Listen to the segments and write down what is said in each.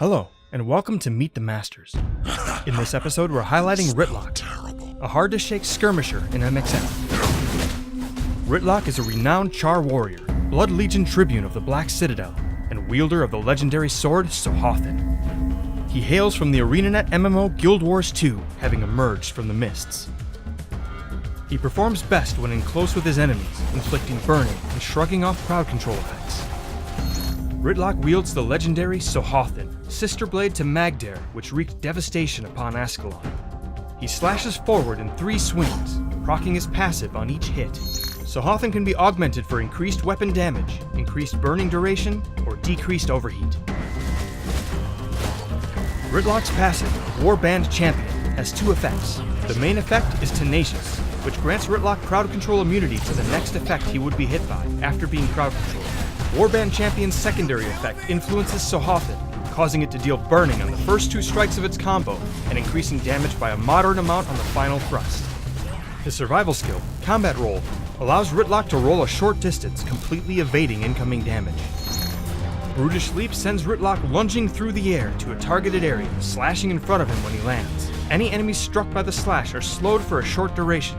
Hello, and welcome to Meet the Masters. In this episode, we're highlighting Rytlock, a hard-to-shake skirmisher in MXM. Rytlock is a renowned Char warrior, Blood Legion tribune of the Black Citadel, and wielder of the legendary sword Sohothin. He hails from the ArenaNet MMO Guild Wars 2, having emerged from the mists. He performs best when in close with his enemies, inflicting burning and shrugging off crowd control effects. Rytlock wields the legendary Sohothin, sister blade to Magdare, which wreaked devastation upon Ascalon. He slashes forward in 3 swings, proccing his passive on each hit. Sohothin can be augmented for increased weapon damage, increased burning duration, or decreased overheat. Rytlock's passive, Warband Champion, has 2 effects. The main effect is Tenacious, which grants Rytlock crowd control immunity to the next effect he would be hit by after being crowd controlled. Warband Champion's secondary effect influences Sohothin, causing it to deal burning on the first 2 strikes of its combo and increasing damage by a moderate amount on the final thrust. His survival skill, Combat Roll, allows Rytlock to roll a short distance, completely evading incoming damage. Brutish Leap sends Rytlock lunging through the air to a targeted area, slashing in front of him when he lands. Any enemies struck by the slash are slowed for a short duration.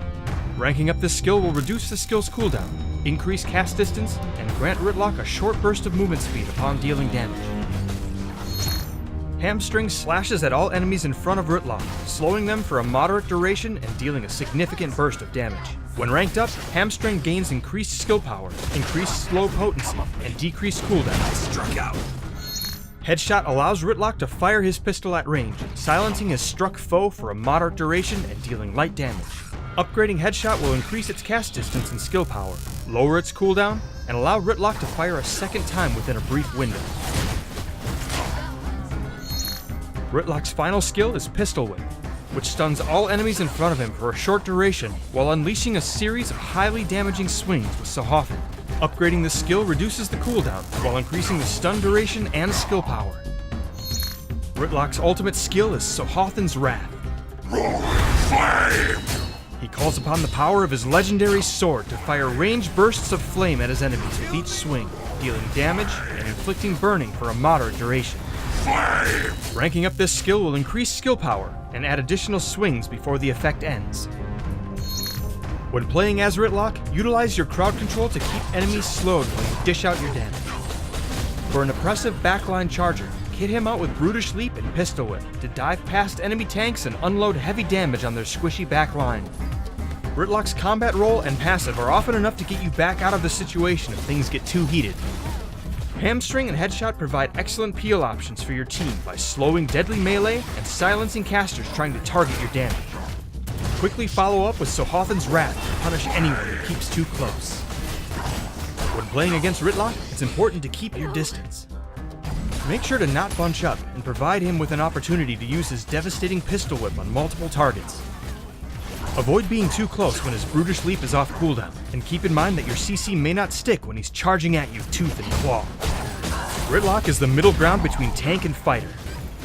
Ranking up this skill will reduce the skill's cooldown, increase cast distance, and grant Rytlock a short burst of movement speed upon dealing damage. Hamstring slashes at all enemies in front of Rytlock, slowing them for a moderate duration and dealing a significant burst of damage. When ranked up, Hamstring gains increased skill power, increased slow potency, and decreased cooldown. Struck out. Headshot allows Rytlock to fire his pistol at range, silencing his struck foe for a moderate duration and dealing light damage. Upgrading Headshot will increase its cast distance and skill power, lower its cooldown, and allow Rytlock to fire a second time within a brief window. Rytlock's final skill is Pistol Whip, which stuns all enemies in front of him for a short duration while unleashing a series of highly damaging swings with Sohothin. Upgrading this skill reduces the cooldown while increasing the stun duration and skill power. Rytlock's ultimate skill is Sohothin's Wrath. He calls upon the power of his legendary sword to fire ranged bursts of flame at his enemies with each swing, dealing damage and inflicting burning for a moderate duration. Ranking up this skill will increase skill power and add additional swings before the effect ends. When playing as Rytlock, utilize your crowd control to keep enemies slowed while you dish out your damage. For an oppressive backline charger, kit him out with Brutish Leap and Pistol Whip to dive past enemy tanks and unload heavy damage on their squishy backline. Rytlock's combat roll and passive are often enough to get you back out of the situation if things get too heated. Hamstring and Headshot provide excellent peel options for your team by slowing deadly melee and silencing casters trying to target your damage. Quickly follow up with Sohothin's Wrath to punish anyone who keeps too close. When playing against Rytlock, it's important to keep your distance. Make sure to not bunch up and provide him with an opportunity to use his devastating Pistol Whip on multiple targets. Avoid being too close when his Brutish Leap is off cooldown, and keep in mind that your CC may not stick when he's charging at you tooth and claw. Rytlock is the middle ground between tank and fighter.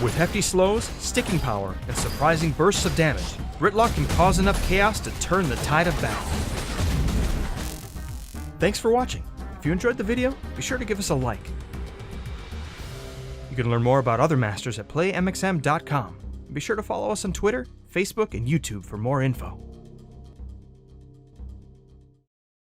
With hefty slows, sticking power, and surprising bursts of damage, Rytlock can cause enough chaos to turn the tide of battle. Thanks for watching. If you enjoyed the video, be sure to give us a like. You can learn more about other masters at playmxm.com. Be sure to follow us on Twitter, Facebook, and YouTube for more info.